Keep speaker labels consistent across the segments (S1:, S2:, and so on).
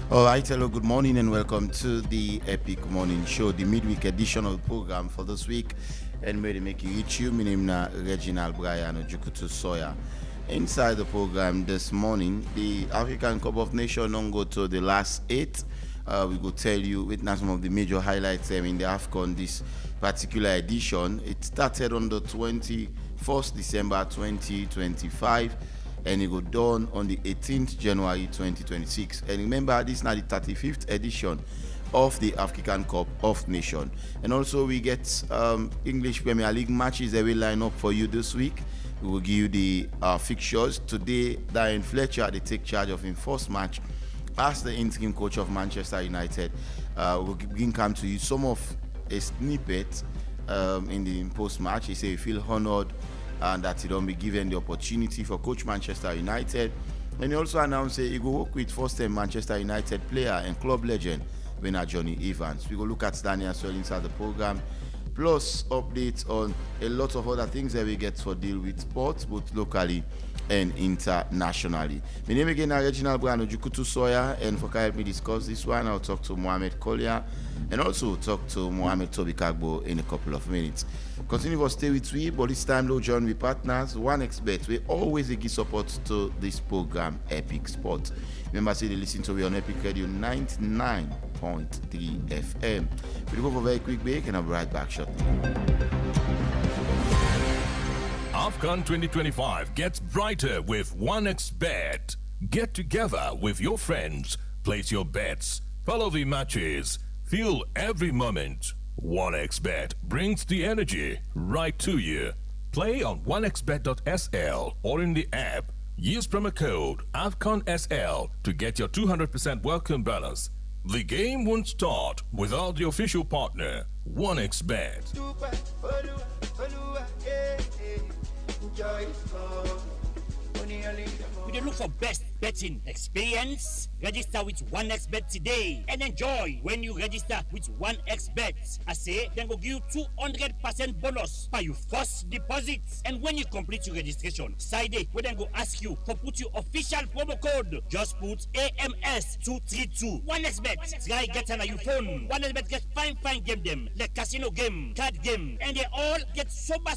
S1: All right, hello, good morning, and welcome to the Epic Morning Show, the midweek edition of the program for this week. And may they make you eat you. My name is Reginald Brian Ojukutu Soya. Inside the program this morning, the African Cup of Nations don't go to the last eight. We will tell you, witness some of the major highlights in the AFCON this particular edition. It started on the 21st December 2025 and it go down on the 18th January 2026. And remember, this is now the 35th edition of the African Cup of Nations. And also we get English Premier League matches that will line up for you this week. We will give you the fixtures. Today, Darren Fletcher, they take charge of his first match as the interim coach of Manchester United. We'll begin come to you some of a snippet in the post-match. He said he feel honored and that he don't be given the opportunity for coach Manchester United. And he also announced he will work with first-time Manchester United player and club legend winner Johnny Evans. We will look at Daniel as well inside the program, plus updates on a lot of other things that we get for deal with sports, both locally and internationally. My name again is Reginald Brian Ojukutu Soya, and for help me discuss this one, I'll talk to Mohamed Kollia and also talk to Mohamed Toby Kagbo in a couple of minutes. Continue to stay with me, but this time we'll join with partners, OneXBet. We always give support to this program, Epic Sport. Remember, say they listen to me on Epic Radio 99.3 FM. We'll go for a very quick break and I'll be right back shortly.
S2: AFCON 2025 gets brighter with OneXBet. Get together with your friends, place your bets, follow the matches, feel every moment. OneXBet brings the energy right to you. Play on onexbet.sl or in the app. Use promo code AFCONSL to get your 200% welcome bonus. The game won't start without the official partner, OneXBet.
S3: If you look for best betting experience, register with OneXBet today and enjoy when you register with OneXBet. I say, then go give you 200% bonus by your first deposit. And when you complete your registration, side it, we then go ask you for put your official promo code. Just put AMS232. OneXBet, try get on your phone. OneXBet get fine game them, like casino game, card game, and they all get sober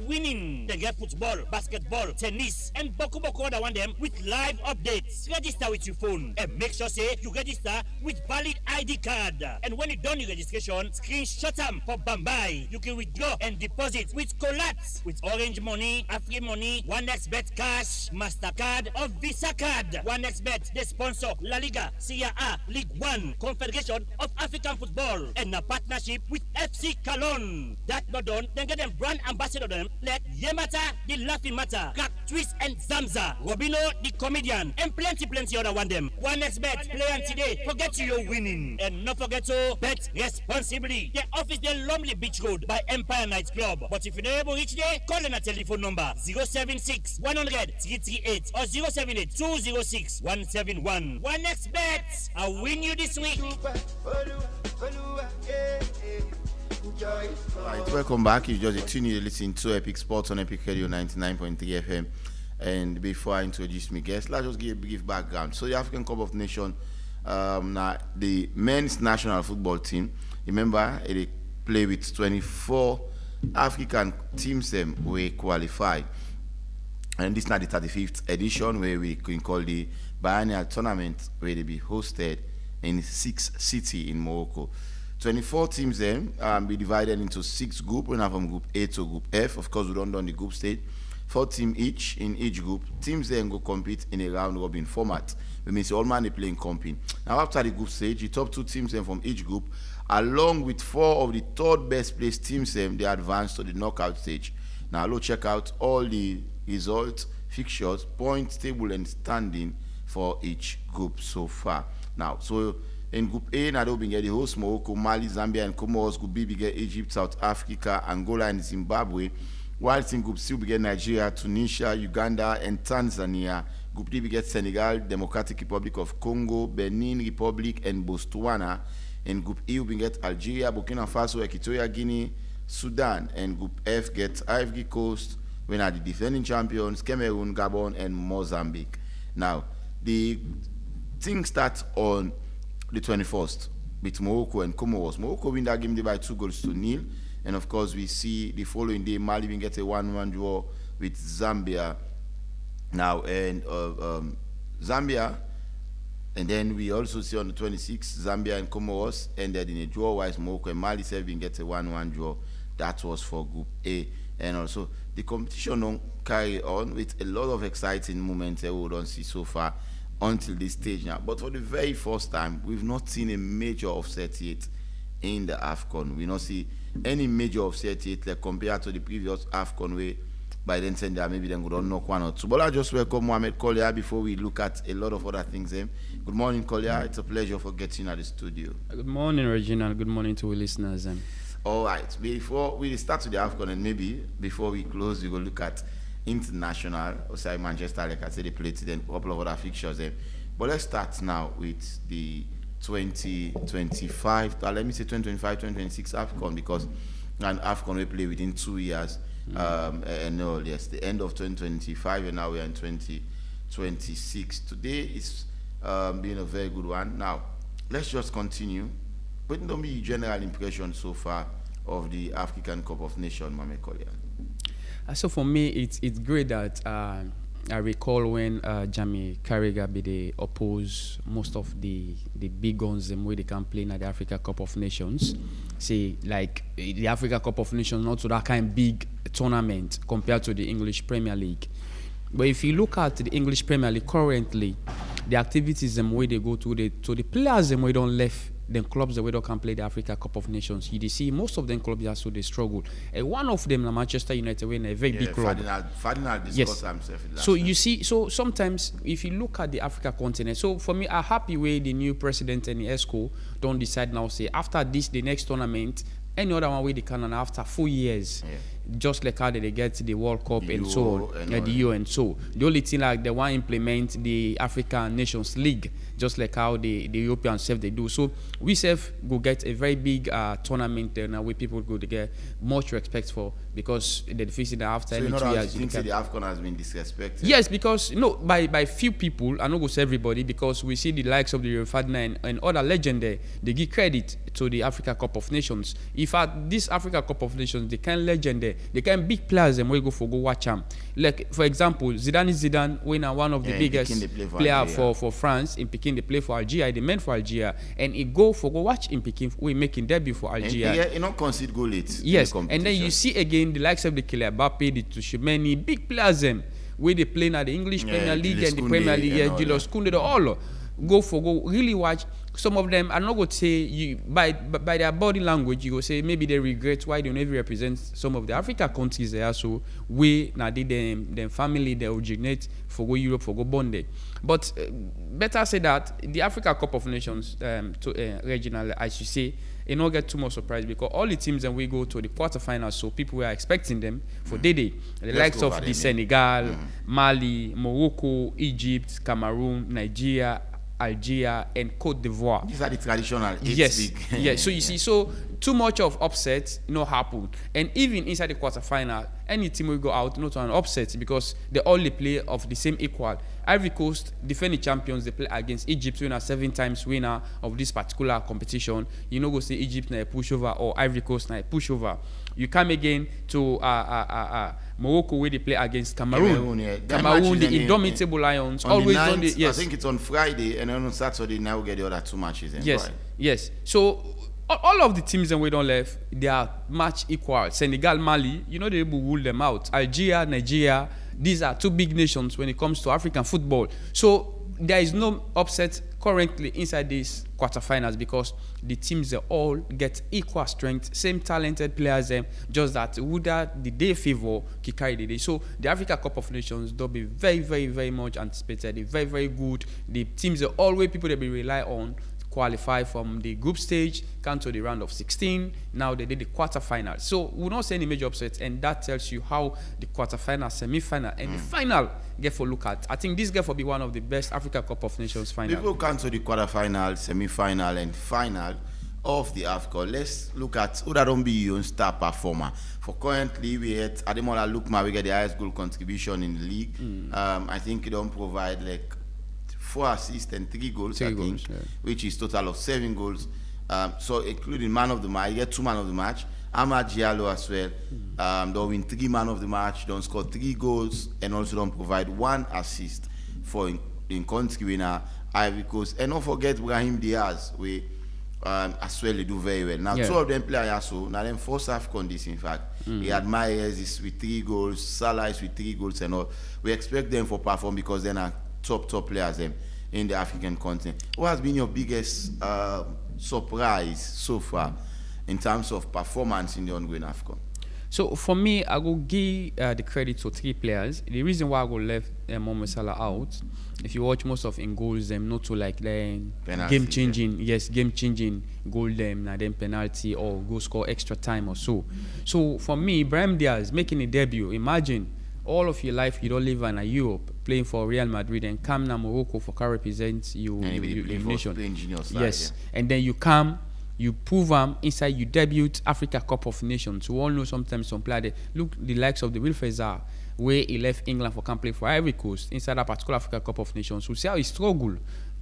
S3: winning. They get football, basketball, tennis, and boku other one them with live updates. Register with your phone and make sure say you register with valid ID card. And when you done your registration, screenshot them for Bambai. You can withdraw and deposit with Colats, with Orange Money, Afri Money, OneXBet Cash, MasterCard, or Visa Card. OneXBet, they sponsor La Liga, Serie A, League One, Confederation of African Football, and a partnership with FC Cologne. That not done, then get them brand ambassador them like Yemata, the Laughing Matter, Crack Twist and Zamza, Robino, the comedian, and plenty other one them. OneXBet, play on today. Forget you're winning. And not forget to bet responsibly. The office the Lumley Beach Road by Empire Night Club. But if you're not able to reach there, call in a telephone number 076 100 338 or 078 206 171. OneXBet, I'll win you this week.
S1: Alright, welcome back. You just tune in to listen to Epic Sports on Epic Radio 99.3 FM. And before I introduce my guest, let's just give background. So the African Cup of Nations, now the men's national football team, remember they play with 24 African teams them we qualified. And this is now the 35th edition where we can call the biennial tournament where they be hosted in 6 cities in Morocco. 24 teams then be divided into 6 groups. We have from Group A to Group F. Of course, we don't do the group stage. 4 teams each in each group. Teams then go compete in a round-robin format. We mean all man they playing comping. Now after the group stage, the top 2 teams then from each group, along with 4 of the third best placed teams then, they advance to the knockout stage. Now let's check out all the results, fixtures, points, table, and standing for each group so far. Now, so in Group A, now they'll be the host Morocco, Mali, Zambia, and Comoros. Group B, we get Egypt, South Africa, Angola, and Zimbabwe. Whilst in Group C, we get Nigeria, Tunisia, Uganda, and Tanzania. Group D, we get Senegal, Democratic Republic of Congo, Benin Republic, and Botswana. In Group E, we get Algeria, Burkina Faso, Equatorial Guinea, Sudan. And Group F gets Ivory Coast, when are the defending champions, Cameroon, Gabon, and Mozambique. Now, the thing starts on the 21st with Morocco and Comoros. Morocco win that game by 2-0. And of course, we see the following day Mali will get a 1-1 draw with Zambia. Now, and Zambia, and then we also see on the 26th, Zambia and Comoros ended in a draw, whilst Morocco and Mali 7 get a 1-1 draw. That was for Group A. And also, the competition don't carry on with a lot of exciting moments that we don't see so far until this stage now. But for the very first time, we've not seen a major upset yet in the AFCON. We not see any major upset yet, like compared to the previous AFCON, where by then saying that maybe they would knock one or two. But I just welcome Mohamed Collier before we look at a lot of other things. Good morning, Collier. It's a pleasure for getting at the studio.
S4: Good morning, Reginald. Good morning to our listeners.
S1: All right. Before we start with the AFCON, and maybe before we close, we will look at international. Outside Manchester, like I said, they played today, a couple of other fixtures. But let's start now with the 2025, let me say 2025-2026 AFCON, because an AFCON we play within 2 years. And no, yes, the end of 2025, and now we are in 2026. Today is being a very good one. Now, let's just continue. But don't be your general impression so far of the African Cup of Nations, Mohamed Collier.
S4: So for me, it's great that I recall when Jamie Carragher they oppose most of the big guns the way they can play in the Africa Cup of Nations. See, like the Africa Cup of Nations, not to that kind of big tournament compared to the English Premier League. But if you look at the English Premier League currently, the activities the way they go to the players the way don't left. Then clubs the way they can play the Africa Cup of Nations, you see most of them clubs are so they struggle. And one of them, Manchester United, win a very big club.
S1: Ferdinand discussed himself.
S4: So you see, so sometimes if you look at the Africa continent, so for me, I'm happy way the new president and the ESCO don't decide now say after this the next tournament, any other one way they can, and after 4 years. Yeah. Just like how they get the World Cup and so on, the Euro and so. The only thing like they want to implement the African Nations League, just like how the European self they do. So we self go get a very big tournament there now where people go to get much respect for, because the deficit after
S1: so
S4: 2 years.
S1: You think the AFCON has been disrespected?
S4: Yes, because by few people, I not go say everybody, because we see the likes of the Rio Ferdinand and other legends there, they give credit to the Africa Cup of Nations. If at this Africa Cup of Nations, they can legend there. They can big players and we go watch them. Like for example, Zidane when one of the biggest player for France in Pekin, they play for Algeria, they meant for Algeria, and he go watch in Pekin, we making debut for Algeria.
S1: And he not concede goal late.
S4: Yes, and then you see again the likes of the Kylian Mbappe, the Tchouameni, big players them where they play now the English Premier League and the Premier League, Julius Koundé, all go really watch. Some of them, I'm not going to say you by their body language, you go say maybe they regret why they don't even represent some of the Africa countries there. So we now did them family they originate for go Europe for go Bonde. But better say that the Africa Cup of Nations regional, I should say, it not get too much surprise, because all the teams then we go to the quarterfinals, so people were expecting them for day. The likes of the Senegal, Mali, Morocco, Egypt, Cameroon, Nigeria, Algeria and Cote d'Ivoire.
S1: These are the traditional.
S4: Yes. So you see, so too much of upset no happen. And even inside the quarterfinal, any team will go out not to an upset, because they all play of the same equal. Ivory Coast, defending champions, they play against Egypt, winner 7 times winner of this particular competition. You know, go say Egypt na a pushover or Ivory Coast na a pushover. You come again to Morocco, where they play against Cameroon. Cameroon, the indomitable Lions. Always on the
S1: I think it's on Friday, and then on Saturday now we get the other 2 matches.
S4: Yes. So all of the teams that we don't left, they are match equal. Senegal, Mali, you know they will rule them out. Algeria, Nigeria, these are 2 big nations when it comes to African football. So there is no upset currently inside these quarterfinals, because the teams they all get equal strength, same talented players, just that would the day favor can carry the day. So the Africa Cup of Nations will be very, very, very much anticipated. They're very, very good. The teams are always people that we rely on qualify from the group stage, come to the round of 16. Now they did the quarterfinal. So we'll not see any major upsets, and that tells you how the quarterfinal, semi-final, and the final get for look at. I think this get for be one of the best Africa Cup of Nations final.
S1: People come to the quarterfinal, semi-final, and final of the AFCON. Let's look at who that don't be your star performer. For currently, we had Ademola Lookman, we get the highest goal contribution in the league. I think he don't provide like 4 assists and 3 goals, I
S4: Three goals,
S1: think,
S4: yeah.
S1: which is total of 7 goals. So including man of the match, you get 2 man of the match. Amad Diallo as well. Don't win 3 man of the match, don't score 3 goals, and also don't provide 1 assist for in country winner Ivory Coast. And don't forget Brahim Diaz, we as well they do very well. Now
S4: Yeah.
S1: 2 of them play also. Now them first half this in fact. He had Myers is with 3 goals, Salah is with 3 goals and all. We expect them for perform because they're not top players them in the African continent. What has been your biggest surprise so far in terms of performance in the ongoing AFCON?
S4: So for me, I go give the credit to 3 players. The reason why I go left Mohamed Salah out, if you watch most of in goals, them not to like them
S1: Penalty,
S4: game changing goal them, and then penalty or go score extra time or so. So for me, Brahim Diaz making a debut. Imagine all of your life you don't live in Europe, playing for Real Madrid and come to Morocco for can represent you,
S1: And he
S4: you
S1: play for
S4: nation.
S1: Spain junior side,
S4: Yes,
S1: yeah.
S4: and then you come, you prove inside you debut Africa Cup of Nations. We all know sometimes some player they look the likes of the Wilfred Zaha, where he left England for can play for Ivory Coast inside that particular Africa Cup of Nations. We see how he struggle.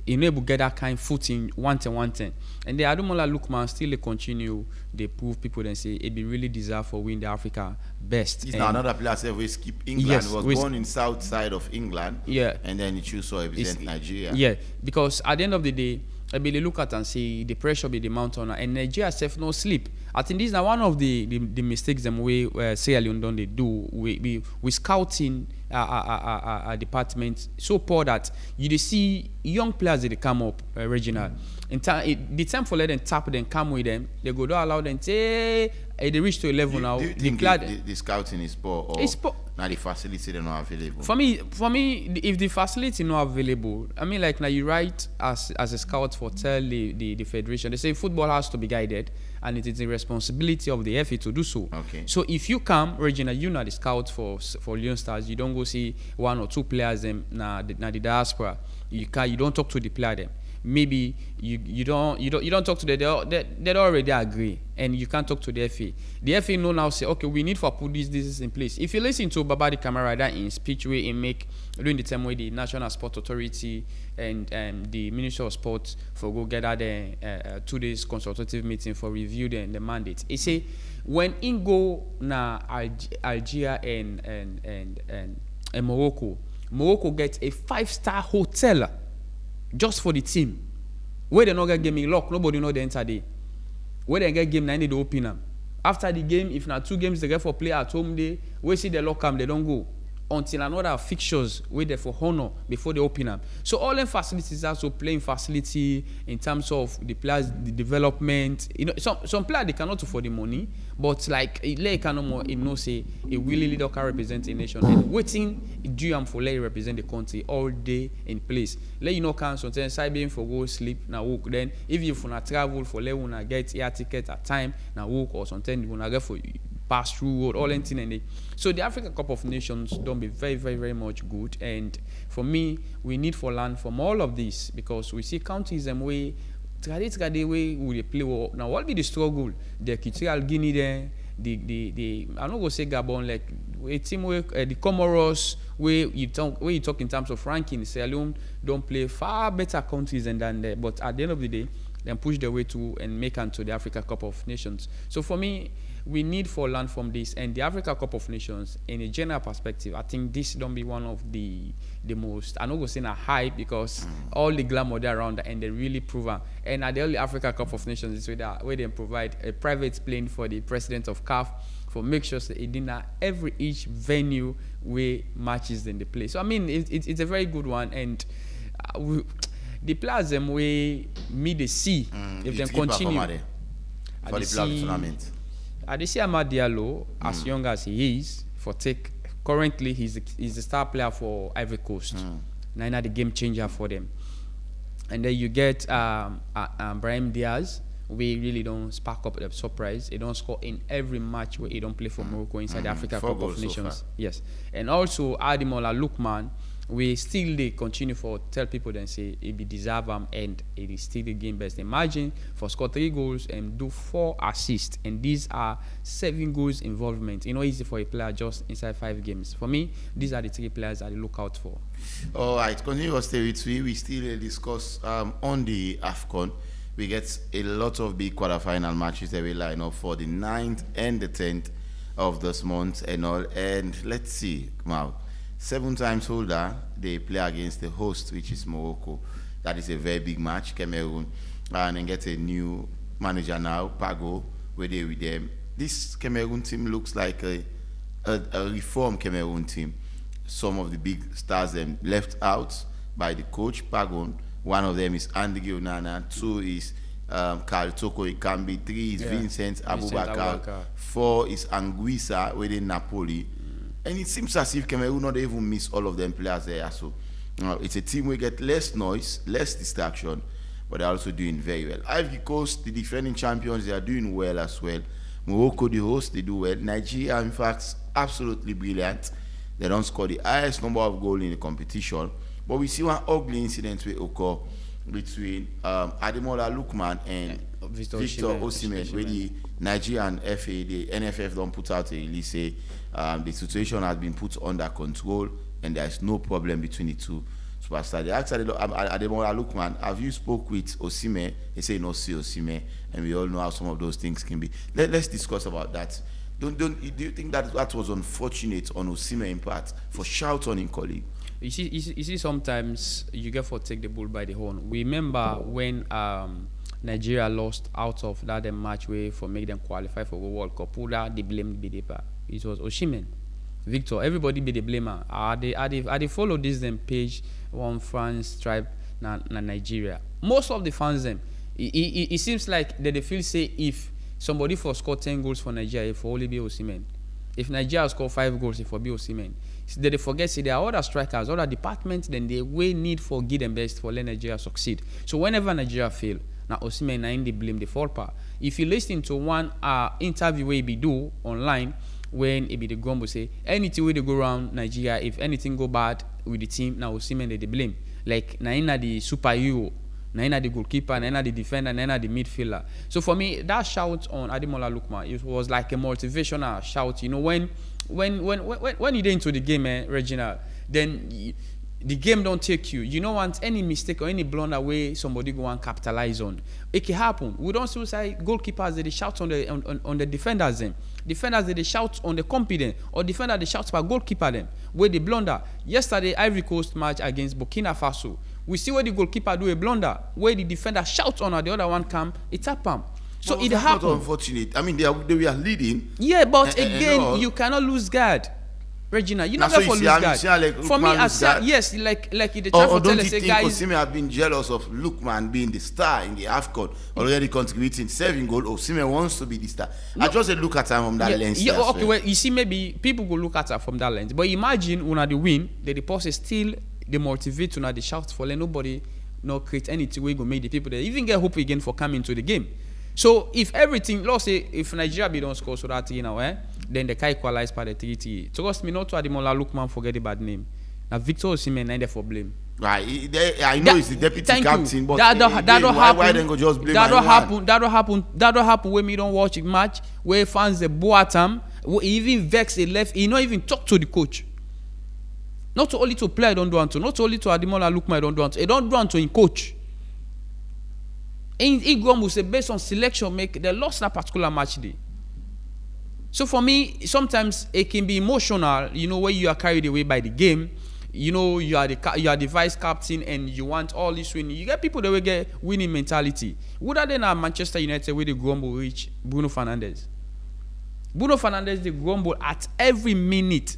S4: He able to get that kind of footing 1-10. And the Ademola Lookman still they continue, they prove people and say it be really deserve for win the Africa best.
S1: He's
S4: And
S1: now another player who skip England.
S4: Yes,
S1: He was
S4: we-
S1: born in south side of England.
S4: Yeah.
S1: And then he chose to represent Nigeria.
S4: Yeah, because at the end of the day, I be look at and see the pressure be the mountain and Nigeria self no sleep. I think this is one of the mistakes them we Sierra Leone done they do. We scouting department so poor that you dey see young players that they come up regional. The time for let them tap them come with them, they go don't allow them say they reach to a level now.
S1: Do you
S4: The
S1: think
S4: player-
S1: the scouting is poor or
S4: It's poor.
S1: now the facility they're not available?
S4: For me, if the facility not available, I mean, like now you write as a scout for tell the federation. They say football has to be guided, and it is the responsibility of the FA to do so.
S1: Okay.
S4: So if you come, Regina, you know the scout for Leon Stars, you don't go see 1 or 2 players them na the diaspora. You don't talk to the player them. Maybe you don't talk to them. They already agree, and you can't talk to the FA. The FA know now say, okay, we need for put this in place. If you listen to Babadi Camarada in speech way he make during the time where the National Sport Authority and the Ministry of Sport for go get the 2 days consultative meeting for review the mandate. He say when in go na Algeria and Morocco gets a 5-star hotel just for the team. Where they not get game in lock, nobody know they enter there. Where they get game, now they open them. After the game, if not 2 games they get for play at home, we see the lock them, they don't go until another fixtures wait there for honor before they open them. So all them facilities also playing facility in terms of the players, the development. You know, some players they cannot afford the money, but like they cannot more. You know, say a really leader can represent a nation and waiting do am for let you represent the country all day in place. Let you know can sometimes side being for go sleep now work. Then if you wanna travel for let una get air ticket at time now work or sometimes you wanna get for pass through road, all anything and so the Africa Cup of Nations don't be very, very, very much good. And for me, we need for learn from all of this because we see countries and way trade way we play well. Now what be the struggle? The Equatorial Guinea there, the I'm not gonna say Gabon like a team where the Comoros where you talk in terms of ranking, Sierra Leone don't play far better countries than there. But at the end of the day, then push their way to and make into the Africa Cup of Nations. So for me, we need for learn from this and the Africa Cup of Nations in a general perspective. I think this don't be one of the most. I'm not gonna say a hype because all the glamour there around and they really prove it. And at the early Africa Cup of Nations is where they provide a private plane for the president of CAF for make sure that it did each venue where matches in the play. So I mean it's a very good one and the players them way me they see if they continue.
S1: For the playoff tournament.
S4: I see Amad Diallo as young as he is currently he's the star player for Ivory Coast. Now the game changer for them. And then you get Brahim Diaz. We really don't spark up the surprise. He don't score in every match where he don't play for Morocco inside the Africa
S1: 4
S4: Cup of
S1: goals so
S4: Nations.
S1: far.
S4: Yes. And also Ademola Lookman we still they continue for tell people then say it be deserve and it is still the game best. Imagine for score 3 goals and do 4 assists, and these are 7 goals involvement. You know, easy for a player just inside 5 games. For me, these are the 3 players I look out for.
S1: All right, continue to stay with me. We still discuss on the AFCON. We get a lot of big quarterfinal matches that we line up for the 9th and the 10th of this month and all. And let's see, now, 7 times holder, they play against the host, which is Morocco. That is a very big match, Cameroon. And then get a new manager now, Pago, where they with them. This Cameroon team looks like a reformed Cameroon team. Some of the big stars them left out by the coach, Pagon. One of them is Andy Onana. 2 is Karl Toko Ikambi. 3 is Vincent Abubakar. 4 is Anguissa within Napoli. And it seems as if Cameroon not even miss all of them players there. So it's a team where get less noise, less distraction, but they're also doing very well. Ivory Coast, the defending champions, they are doing well as well. Morocco, the host, they do well. Nigeria, in fact, absolutely brilliant. They don't score the highest number of goals in the competition. But we see one ugly incident will occur between Ademola Lookman and Victor Osimhen, where the Nigerian FA, the NFF don't put out a release say the situation has been put under control and there is no problem between the two superstars. They asked Ademola Lookman, have you spoke with Osimhen? He said no, see Osimhen, and we all know how some of those things can be. Let's discuss about that. Do you think that was unfortunate on Osimhen's part for shout on his colleague?
S4: You see, sometimes you get for take the bull by the horn. We remember when Nigeria lost out of that match way for make them qualify for the World Cup. Who that they blamed Bidepa? It was Osimhen, Victor. Everybody be the blamer. They follow this them page one France tribe na Nigeria. Most of the fans them. It seems like they feel say if somebody for score 10 goals for Nigeria, it for only be Osimhen. If Nigeria score 5 goals, it for be Osimhen. They forget, see, there are other strikers, other departments, then they will need for give them best for let Nigeria succeed. So whenever Nigeria fail, now Osimhen na they blame the fault part. If you listen to one interview where he do online, when it be the Gombo say, anything where they go around Nigeria, if anything go bad with the team, now Osimhen they blame. Like na the superhero, na the goalkeeper, na the defender, na the midfielder. So for me, that shout on Ademola Lookman, it was like a motivational shout. You know, when you get into the game, Reginald, then the game don't take you. You don't want any mistake or any blunder way somebody go and capitalize on. It can happen. We don't still say goalkeepers they shout on the defenders them. Defenders they shout on the competent, or defender they shout by goalkeeper them where they blunder. Yesterday Ivory Coast match against Burkina Faso, we see where the goalkeeper do a blunder, where the defender shouts on, and the other one come, it tap him. So it happened.
S1: Not unfortunate. I mean, they were leading.
S4: Yeah, but again, you cannot lose guard. Regina, you never for lose guard.
S1: Like
S4: for me, I said yes, like in the traffic tell us, guys.
S1: Osimhen have been jealous of Lookman being the star in the AFCON, already contributing 7 goals. Osimhen wants to be the star. No. I just look at him from that lens.
S4: Yeah, okay. Well, you see, maybe people will look at her from that lens. But imagine when they win, the deposit still they motivate to the shout for let nobody not create anything we go make the people there even get hope again for coming to the game. So if everything, let's say if Nigeria be don't score so that then the can equalize by the 3-3. Trust me not to Ademola Lookman forget the bad name. Now Victor Osimhen neither for blame.
S1: Right, I know he's the deputy captain, but
S4: that don't happen.
S1: Why then go just blame?
S4: That don't happen when we don't watch a match where fans they bow at him, even vex a left, he not even talk to the coach. Not only to play, I don't do unto. Not only to Ademola Lookman, I don't do unto. I don't do unto in coach. Igom will say based on selection, make they lost that particular match day. So for me, sometimes it can be emotional. You know, where you are carried away by the game. You know, you are the vice captain and you want all this winning. You get people that will get winning mentality. Would that then at Manchester United where they grumble reach Bruno Fernandes? Bruno Fernandes they grumble at every minute.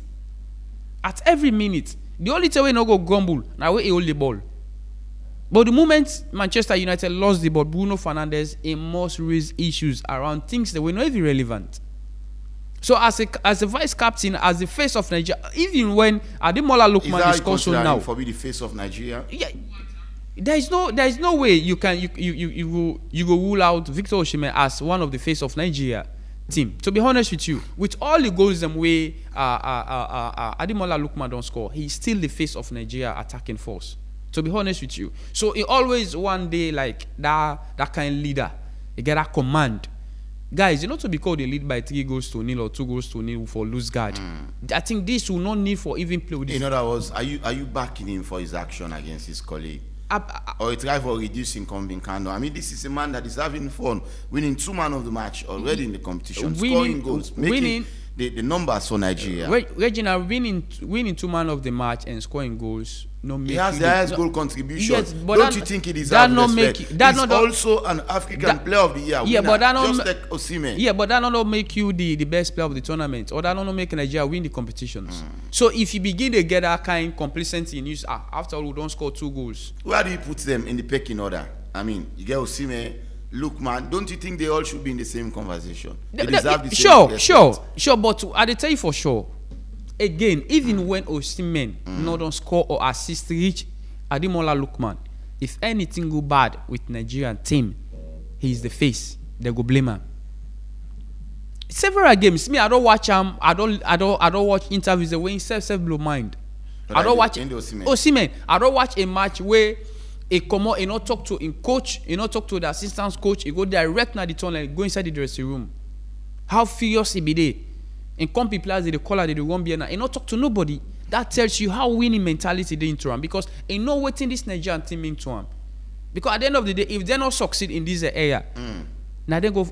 S4: At every minute. The only time we no go grumble, now we hold the ball. But the moment Manchester United lost the ball, Bruno Fernandes must raise issues around things that were not even relevant. So as a vice captain, as the face of Nigeria, even when Ademola Lookman is also now
S1: for be the face of Nigeria.
S4: Yeah, there is no way you can you go rule out Victor Osimhen as one of the face of Nigeria. team. To be honest with you, with all the goals them way Ademola Lookman don't score, he's still the face of Nigeria attacking force. To be honest with you, so he always one day like that kind of leader, he get that command. Guys, you know to be called a lead by 3-0 or 2-0 for loose guard. I think this will not need for even play with this.
S1: In other words, are you backing him for his action against his colleague? Or a try for reducing Kano? I mean, this is a man that is having fun, winning 2 man of the match already in the competition, scoring goals, making the numbers for Nigeria.
S4: Reginald winning 2 man of the match and scoring goals.
S1: He has the highest goal contribution.
S4: Yes, but
S1: don't you think he deserves respect? He's also an African player of the year.
S4: Yeah, but that
S1: just like Osimhen.
S4: Yeah, but that not make you the best player of the tournament, or that not make Nigeria win the competitions. So if you begin to get that kind of complacency in use, after all, we don't score 2 goals.
S1: Where do you put them in the pecking order? I mean, you get Osimhen, Lookman. Don't you think they all should be in the same conversation? They deserve the same respect.
S4: Sure. But I tell you for sure. Again, even when Osimhen not don't score or assist reach Ademola Lookman, if anything go bad with Nigerian team, he's the face. They go blame him. Several games, me I don't watch I don't watch interviews the way he self blow mind. I don't watch Osimhen. I don't watch a match where he come out, he not talk to him coach, he not talk to the assistant coach, he go direct na the tunnel, go inside the dressing room. How furious he be there. And company players, they call her, they won't be, and not talk to nobody. That tells you how winning mentality they into him, because they know what in this Nigerian team into him. Because at the end of the day, if they not succeed in this area, now they go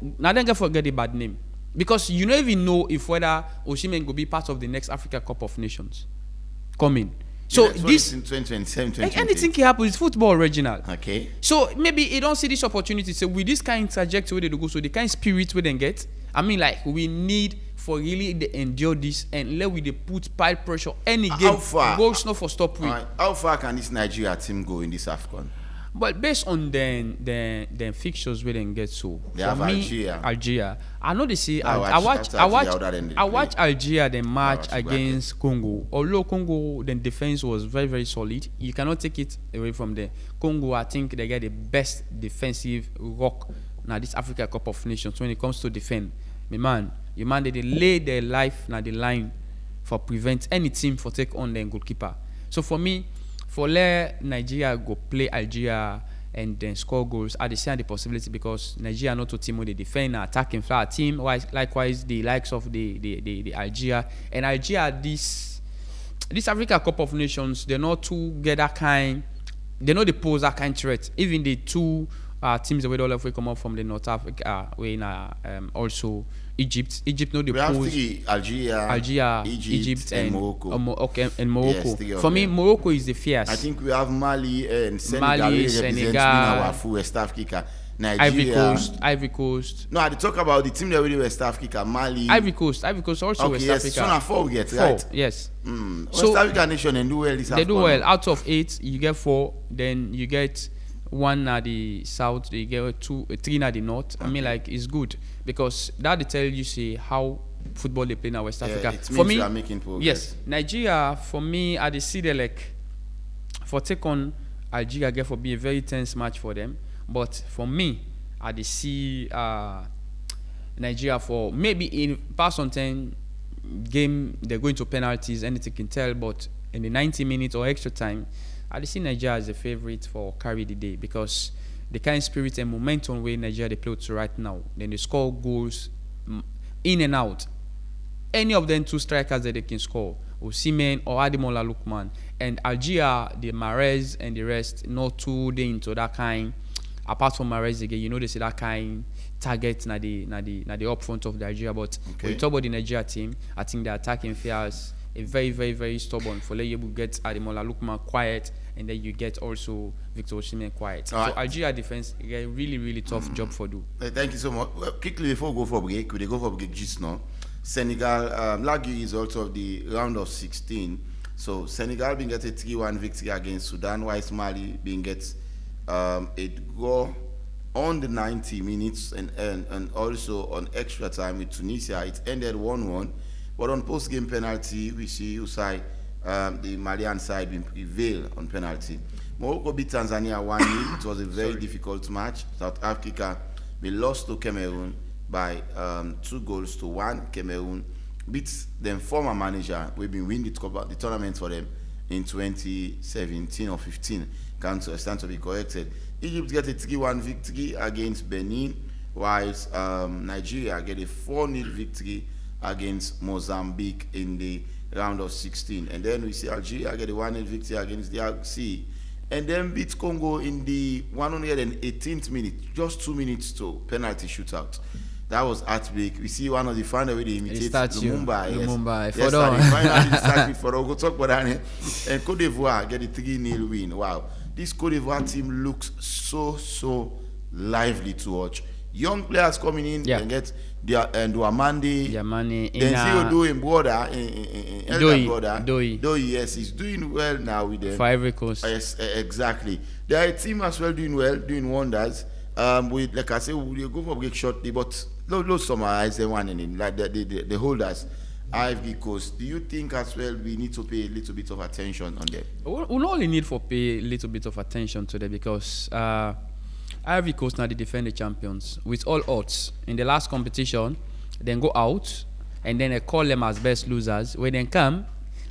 S4: forget the bad name. Because you don't even know if whether Osimhen will be part of the next Africa Cup of Nations coming. So this
S1: in 2027, 2028.
S4: anything can happen. It's football, Reginald.
S1: Okay.
S4: So maybe he don't see this opportunity. So with this kind of trajectory they go, so the kind of spirit we then get. I mean, like we need for really to endure this and let we put pile pressure any game.
S1: How far?
S4: Goals not for stop with.
S1: Right. How far can this Nigeria team go in this AFCON?
S4: But based on the fixtures we then get, so
S1: they have
S4: Algeria. I know they say I watch Algeria the match against Congo. Although Congo the defense was very, very solid, you cannot take it away from them. Congo, I think they get the best defensive rock now this Africa Cup of Nations when it comes to defend. Your man they lay their life now the line for prevent any team for take on their goalkeeper. So for me, for let Nigeria go play Algeria and then score goals, I see the possibility because Nigeria not a team where they defend and attacking flat team. Likewise, the likes of the Algeria and Algeria this Africa Cup of Nations, they're not to get that kind. They know they pose that kind of threat. Even the 2 teams that we all have come up from the North Africa, also Egypt. Egypt know they pose Algeria, Egypt and Morocco. Morocco. Yes, for me, Morocco is the fierce.
S1: I think we have Mali and Senegal. Our full West Africa. Nigeria.
S4: Ivory Coast.
S1: No, I talk about the team that really West Africa, Mali.
S4: Ivory Coast also
S1: okay,
S4: West
S1: yes,
S4: Africa.
S1: So now 4 we get, right?
S4: Yes.
S1: West Africa nation and do well this
S4: They do well. Out of 8, you get 4. Then you get 1 at the south. You get 3 at the north. Okay. I mean, like it's good because that tell you say how football they play in West Africa.
S1: It for me, you are making progress.
S4: Yes, Nigeria for me, I see the like for take on Algeria get for be a very tense match for them. But for me, I see Nigeria for maybe in past on 10 game they're going to penalties, anything can tell. But in the 90 minutes or extra time, I see Nigeria as a favorite for carry the day because the kind of spirit and momentum way Nigeria they play to right now. Then they score goals in and out. Any of them 2 strikers that they can score, Osimhen or Ademola Lookman, and Algeria, the Mahrez and the rest, not too they into that kind. Apart from Mahrez again, you know they say that kind target na the up front of the Nigeria. But when you talk about the Nigeria team, I think the attacking fears a very, very, very stubborn for you get Ademola Lookman quiet, and then you get also Victor Osimhen quiet. So Algeria defense a really, really tough job for do.
S1: Thank you so much. Well, quickly before we go for break, could they go for break just now? Senegal, Lagui is also of the round of 16. So Senegal being get a 3-1 victory against Sudan, while Mali being get a goal on the 90 minutes and also on extra time with Tunisia. It ended 1-1. But on post-game penalty, we see Usai, the Malian side being prevail on penalty. Morocco beat Tanzania 1-0. It was a very difficult match. South Africa, they lost to Cameroon. by 2-1. Cameroon beats them former manager. We've been winning the tournament for them in 2017 or 15. Can't stand to be corrected. Egypt get a 3-1 victory against Benin, whilst Nigeria get a 4-0 victory against Mozambique in the round of 16. And then we see Algeria get a 1-0 victory against the RC, and then beat Congo in the 118th minute, just 2 minutes to penalty shootout. That was heartbreak. We see one of the final where they imitate Lumumba.
S5: Lumumba.
S1: Yes, and finally start for we'll talk about that. And Cote d'Ivoire get a 3-0 win. Wow. This Cote d'Ivoire team looks so lively to watch. Young players coming in and get their Douamani. Then Zio Doi, yes, he's doing well now with them.
S5: For Ivory Coast.
S1: Yes, exactly. They are a team as well doing well, doing wonders. With, like I say, we'll go for a break shortly, but let's summarize the one in like the holders. Ivory Coast, do you think as well we need to pay a little bit of attention on them?
S4: We only need to pay a little bit of attention to them because Ivory Coast now the defending champions with all odds. In the last competition, then go out and then they call them as best losers. When they come,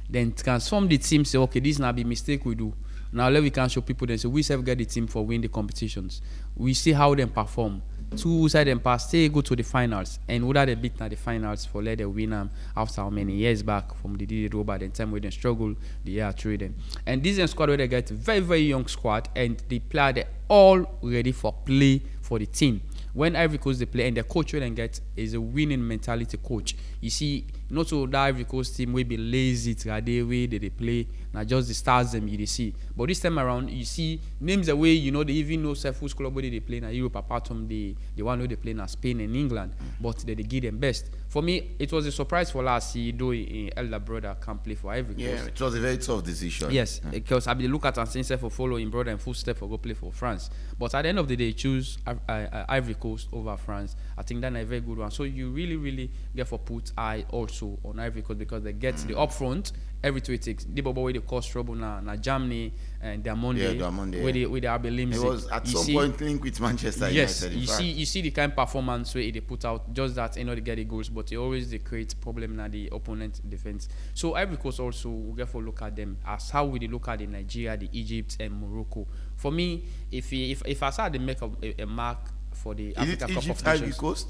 S4: then transform the team, say, okay, this now be mistake we do. Now let we can show people then say we self get the team for win the competitions. We see how them perform. Two side them pass, they go to the finals. And whether they beat now the finals for let them win them after how many years back from the Didier Drogba, the time where they struggle the year through them. And this is a squad where they get very young squad and they play they all ready for play for the team. When Ivory Coast they play and the coach where they get is a winning mentality coach. You see, not so that Ivory Coast team will be lazy the way they play, not just the stars them you see. But this time around, you see names the way they even know whose club where they play in Europe apart from the one who they play in Spain and England, but they give them best. For me, it was a surprise for last year though elder brother can't play for Ivory Coast.
S1: Yeah, it was a very tough decision.
S4: Yes, because I look at and say for following brother and footstep for go play for France. But at the end of the day, choose Ivory Coast over France. I think that's a very good one. So you really get for put eye also on Ivory Coast because they get the upfront every 2 takes. The bubble where they cause trouble na Germany and Diamonde where they are Leipzig.
S1: It was at some point linked with Manchester United.
S4: Yes, you see the kind of performance where they put out just that they get the goals, but they always create problem in the opponent defense. So Ivory Coast also we get for look at them as how we look at the Nigeria, the Egypt and Morocco. For me, if I start to make a mark for the Africa Cup
S1: Egypt,
S4: of
S1: Ivory
S4: Nations.
S1: Coast?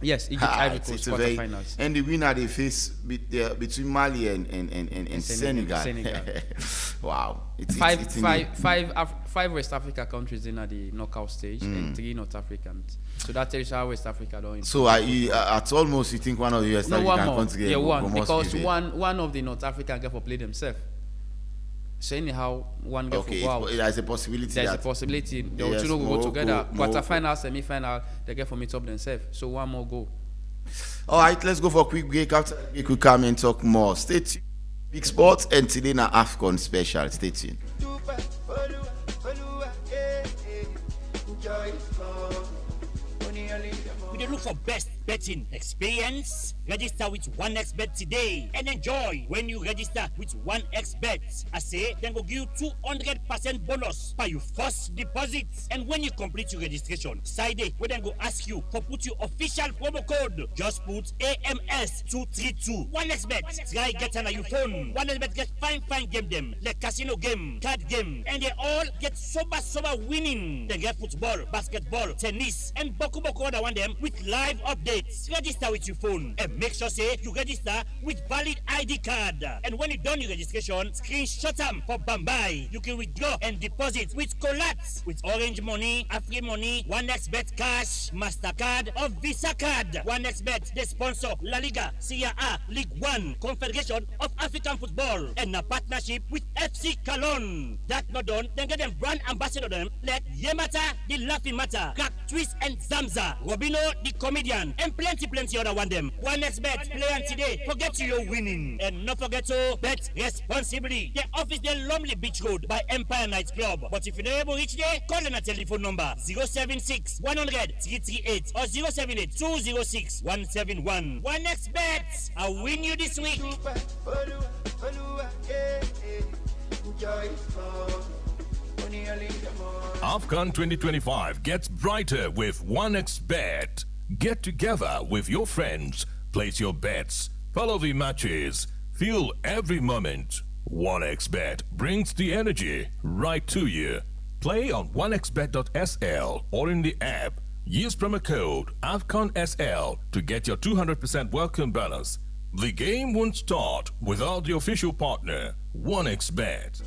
S4: Yes, Egypt, Ivory Coast quarterfinals.
S1: And the winner they face between Mali and Senegal. Wow.
S4: Five West Africa countries in the knockout stage and 3 North Africans. So that tells you how West Africa don't.
S1: So at almost you think one of the West African countries?
S4: Yeah, one because one of the North African get for play themselves. So anyhow, one get for go out.
S1: There's a possibility.
S4: There's a possibility. They will go together. Quarterfinal, semi-final, they get for meet up themselves. So one more go.
S1: All right, let's go for a quick break. After we could come and talk more. Stay tuned. Big Sports and today na AFCON special. Stay tuned.
S3: We look for best betting experience. Register with 1xBet today and enjoy when you register with 1xBet. I say, then go give you 200% bonus by your first deposit. And when you complete your registration, side day, we then go ask you for put your official promo code. Just put AMS232. 1xBet. Try get on your phone. 1xBet get fine game them. Like casino game, card game. And they all get sober winning. They get football, basketball, tennis, and boku other one them with live updates. Register with your phone and make sure say you register with valid ID card. And when you done your registration, screenshot them for Bambai. You can withdraw and deposit with Colats, with Orange Money, Afri Money, 1xBet Cash, MasterCard, or Visa Card. 1xBet, the sponsor La Liga, Serie A, League One, Confederation of African Football, and a partnership with FC Cologne. That not done, then get them brand ambassador them like Yemata, the Laughing Matter, Crack Twist and Zamza, Robino, the comedian, and plenty other one them. 1xBet, play on today. Forget you're winning. And not forget to bet responsibly. The office the Lumley Beach Road by Empire Night Club. But if you're not able to reach there, call on a telephone number 076 100 338 or 078 206 171. 1xBet, I'll win you this week.
S2: AFCON 2025 gets brighter with 1xBet. Get together with your friends, place your bets, follow the matches, feel every moment. 1xBet brings the energy right to you. Play on 1xBet.sl or in the app. Use promo code AFCONSL to get your 200% welcome bonus. The game won't start without the official partner, 1xBet.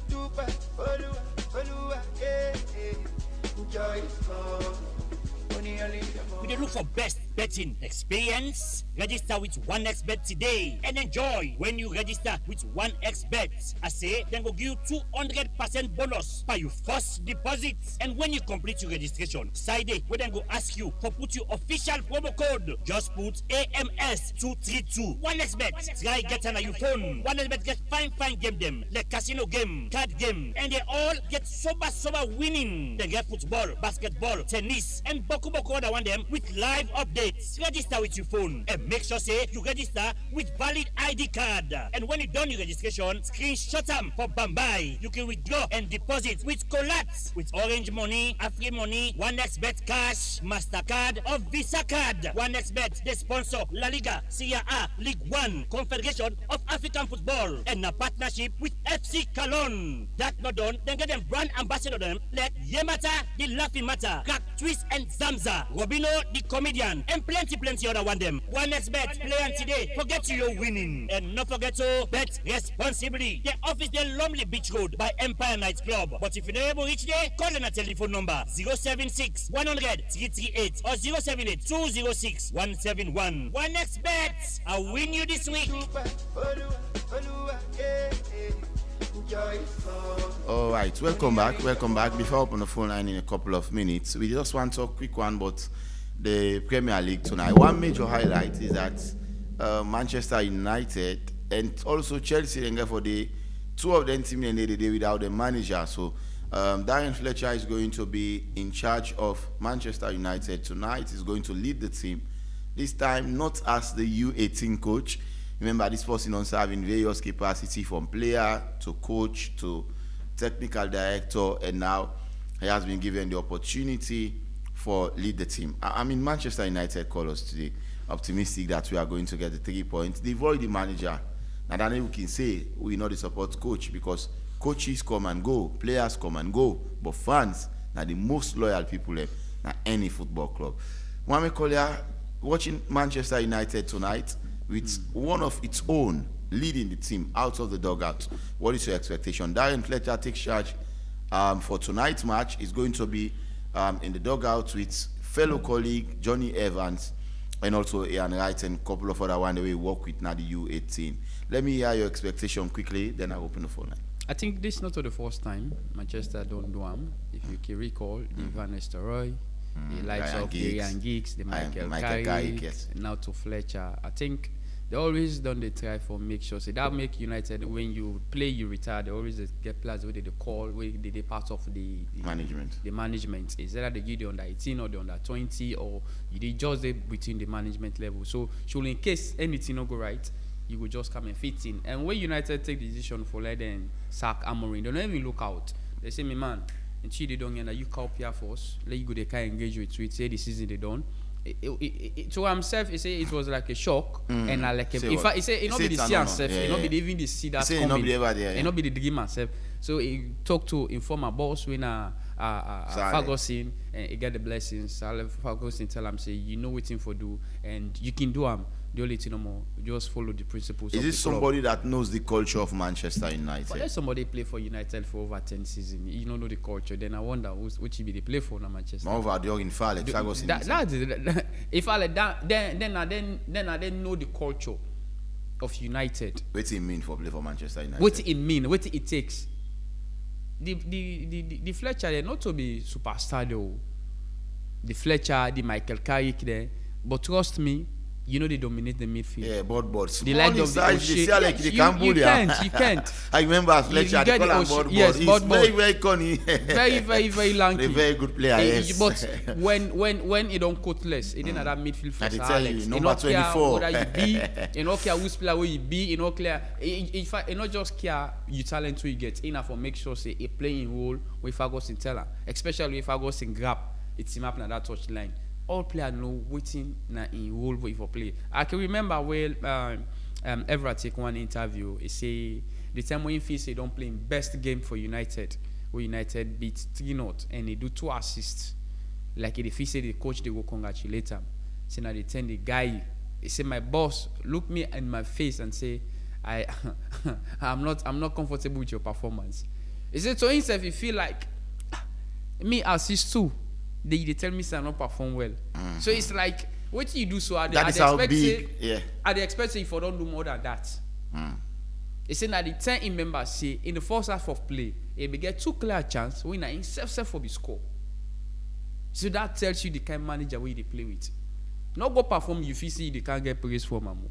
S3: We dey look for best betting experience. Register with 1xBet today and enjoy when you register with 1xBet. I say, then go give you 200% bonus by your first deposit. And when you complete your registration, side day, we then go ask you for put your official promo code. Just put AMS232. 1xBet. Try get on your phone. 1xBet get fine game them like casino game, card game, and they all get sober winning. They get football, basketball, tennis, and boku other one them with live updates. Register with your phone and make sure say you register with valid ID card. And when you done your registration, screenshot them for Bambai. You can withdraw and deposit with Colats, with Orange Money, Afri Money, 1xBet Cash, MasterCard, or Visa Card. 1xBet, they sponsor La Liga, Serie A, League One, Confederation of African Football, and a partnership with FC Cologne. That not done, then get them brand ambassador them like Yemata, the Laughing Matter, Crack Twist and Zamza, Robino, the comedian, and plenty other one them. 1xBet, play on today. Forget you're winning. And not forget to bet responsibly. The office the Lumley Beach Road by Empire Night Club. But if you're not able to reach there, call on a telephone number 076 100 338 or 078 206 171. 1xBet, I'll win you this week.
S1: All right, welcome back. Before I open the phone line in a couple of minutes, we just want to talk quick one about the Premier League tonight. One major highlight is that Manchester United and also Chelsea and for the two of them team in the day without the manager. So Darren Fletcher is going to be in charge of Manchester United tonight. He's going to lead the team. This time not as the U18 coach. Remember, this person also having various capacity from player to coach to technical director, and now he has been given the opportunity for lead the team. I mean, Manchester United called us today optimistic that we are going to get the 3 points. They've already manager. Now, then we can say we know the support coach because coaches come and go, players come and go, but fans are the most loyal people in any football club. Mohamed Collier, watching Manchester United tonight with one of its own leading the team out of the dugout. What is your expectation? Darren Fletcher takes charge for tonight's match. Is going to be in the dugout with fellow colleague Johnny Evans and also Ian Wright and a couple of other ones that we work with now the U18. Let me hear your expectation quickly, then I'll open the phone line.
S4: I think this is not the first time Manchester don't do them. If you can recall, the Van Nistelrooy, the likes of Ryan Giggs, the Michael Carrick, yes. Now to Fletcher. I think they always done the try for make sure. So that make United, when you play, you retire. They always get players where they call, where they part of the management. The management is either they give the under 18 or the under 20, or you did just between the management level. So in case anything not go right, you will just come and fit in. And when United take the decision for let them sack Amorim, they don't even look out. They say, me man, and they don't get you call here for us. Let you go, they can engage with it. Say the season they done. To himself, he say it was like a shock, and I like if I say it not be the see himself, it not be even the see that coming, it not be the dream himself. So he talked to informer boss when Ferguson and he get the blessings. Ferguson tell him say you know what thing for do and you can do them. The only thing no more, just follow the principles.
S1: Is this somebody that knows the culture of Manchester United?
S4: But let somebody play for United for over 10 seasons. You don't know the culture. Then I wonder which be they play for now Manchester.
S1: Over during Falek,
S4: if I let that, then I know the culture of United.
S1: What do it mean for play for Manchester United?
S4: What it mean? What it takes? The Fletcher there not to be superstar though. The Fletcher, the Michael Carrick there, but trust me. You know they dominate the midfield.
S1: Yeah, but
S4: the likes of the you can't.
S1: I remember Fletcher, they call him board. Yes, he's very funny.
S4: very lanky.
S1: A very good player, yes.
S4: But when he don't cut less, he didn't have that midfield for Alex.
S1: Number 24.
S4: Whether you be, you know care who's player where you be, you know clear. In fact, you not just care you talent who you get. Enough for make sure say a playing role with Ferguson tell her. Especially if Ferguson grab it's him up in that touch line. all players know waiting na in role wey for play. I can remember when Evra take one interview. He say the time when he feel say he don't play in best game for United, where United beat 3-0 and he do 2 assists. Like if he say the coach they go congratulate him. Say now they tell the guy, he say my boss look me in my face and say I'm not comfortable with your performance. He said to himself he feel like me assist too. They tell me say I not perform well. So it's like what you do so I expect say if I don't do more than that. He said that the 10 members say in the first half of play, he may get 2 clear chance when in self for the score. So that tells you the kind of manager where they play with. Not go perform you feel see they can't get praise for Mamu.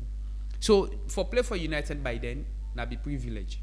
S4: So for play for United by then, na be privilege.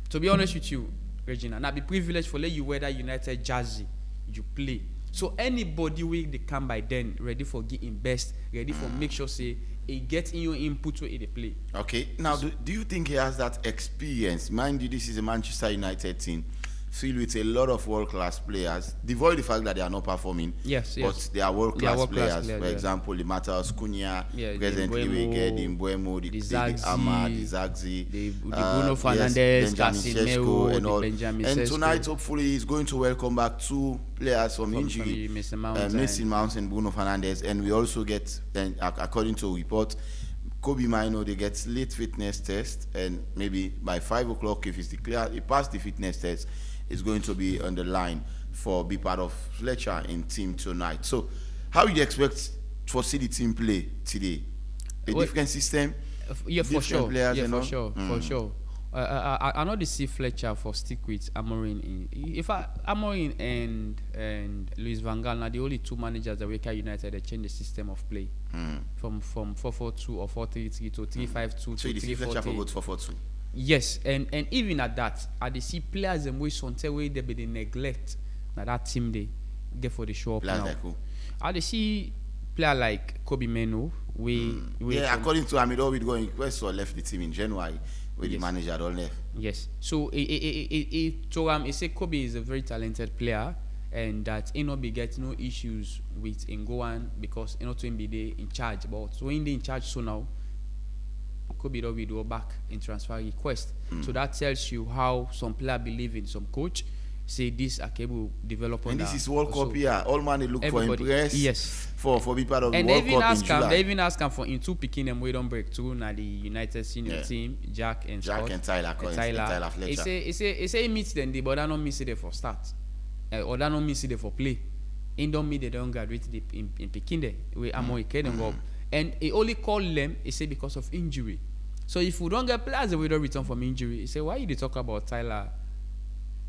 S4: To be honest with you, Regina, na be privilege for let you wear that United jersey you play. So anybody wey they come by then ready for getting best, ready for make sure say he get in your input where they play.
S1: Okay. Now, do you think he has that experience? Mind you, this is a Manchester United team filled with a lot of world-class players, devoid the fact that they are not performing.
S4: Yes.
S1: But they are world-class players. For example, the Matheus Cunha, presently we get the Mbeumo, the Amad, the Zagzi,
S4: the Bruno Fernandes, Casemiro,
S1: and all.
S4: Benjamin
S1: And
S4: Sesko.
S1: tonight, hopefully, he's going to welcome back 2 players from injury,
S4: Mason Mount
S1: Mason Mount and Bruno Fernandes. And we also get, according to a report, Kobe Mino, they get late fitness test, and maybe by 5 o'clock, if he's declared, he passed the fitness test, is going to be on the line for be part of Fletcher in team tonight. So, how do you expect to see the team play today? Different system?
S4: Yeah, for sure.
S1: Players
S4: Yeah,
S1: and
S4: for
S1: all?
S4: sure. For sure. I know the see Fletcher for stick with Amorim. Amorim and Luis Van Gaal are the only 2 managers that Wake United that change the system of play from 4-4-2 or 4-3-3 to 3-5-2
S1: So,
S4: to
S1: you see Fletcher for
S4: 3-4-3.
S1: good for 4-2?
S4: Yes, and even at that, I dey see players and way sometimes way they be the neglect that team they get for the show up
S1: Players
S4: now.
S1: like who?
S4: I dey see player like Kobe Meno.
S1: According to Amidobi going request or left the team in January with the manager don't left.
S4: Yes. So he say Kobe is a very talented player and that he not be get no issues with Ngoan because he not to be there in charge. But when they in charge so now, Kobe don't be do back in transfer request. So that tells you how some player believe in some coach. Say this Akebo develop on
S1: And
S4: that.
S1: this is World Cup here. All man they look
S4: Everybody-
S1: for impress.
S4: yes.
S1: For be part of
S4: And
S1: the
S4: they
S1: World
S4: even
S1: Cup in
S4: ask him.
S1: July.
S4: They even ask him for in 2 picking them. We don't break through. Now the United senior team, Jack and
S1: Jack
S4: Scott,
S1: and Tyler Collins, and Tyler Fletcher.
S4: He say he meets them, but I don't miss it there for start. Or that don't miss it there for play. In don't mean they don't graduate in Pekin there. We are more go. And he only call them. He say because of injury. So if we don't get players, we don't return from injury. He say why you dey talk about Tyler?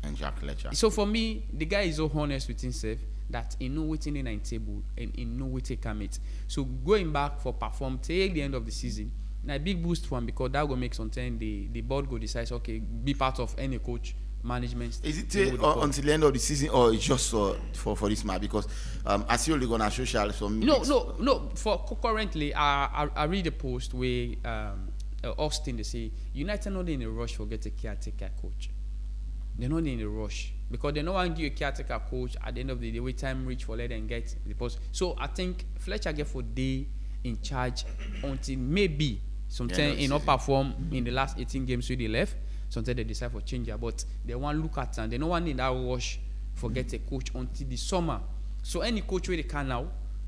S1: And Jack Fletcher.
S4: So for me, the guy is so honest with himself that he know waiting in a table and he know what he can meet. So going back for perform till the end of the season, now a big boost for him because that will make something the board go decide okay be part of any coach management.
S1: Is it until the end of the season or it's just for this match? Because I see only gonna social some.
S4: No. For currently, I read a post where Austin they say United not in a rush for get a caretaker coach. They're not in a rush because they don't want to give a caretaker coach at the end of the day. Wait time reach for let them get the post. So I think Fletcher get for day in charge until maybe sometimes he not perform in the last 18 games where they left. Sometimes they decide for change it, but they want to look at and they don't want in that rush for get a coach until the summer. So any coach where they can now